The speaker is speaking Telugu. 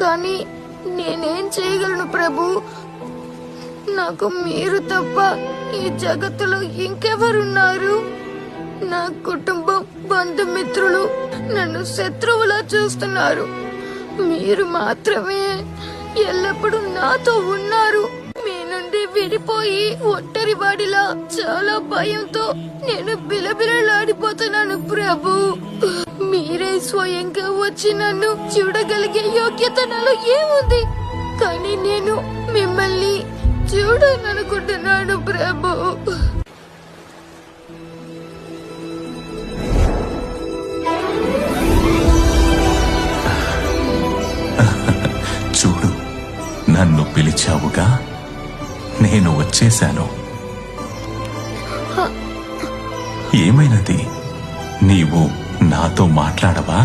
కానీ నేనేం చేయగలను ప్రభు? నాకు మీరు తప్ప ఈ జగత్తులో ఇంకెవరున్నారు? నా కుటుంబం, బంధుమిత్రులు నన్ను శత్రువులా చూస్తున్నారు. మీరు మాత్రమే ఎల్లప్పుడూ నాతో ఉన్నారు. మీ నుండి విడిపోయి ఒంటరి వాడిలా చాలా భయంతో నేను బిలబిలలాడిపోతున్నాను ప్రభు. మీరే స్వయంగా వచ్చి నన్ను చూడగలిగే యోగ్యత నాలో ఏముంది? కానీ నేను మిమ్మల్ని చూడాలనుకుంటున్నాను ప్రభు. చూడు, నన్ను పిలిచావుగా, నేను వచ్చేశాను. ఏమైనది? నీవు నాతో మాట్లాడవా?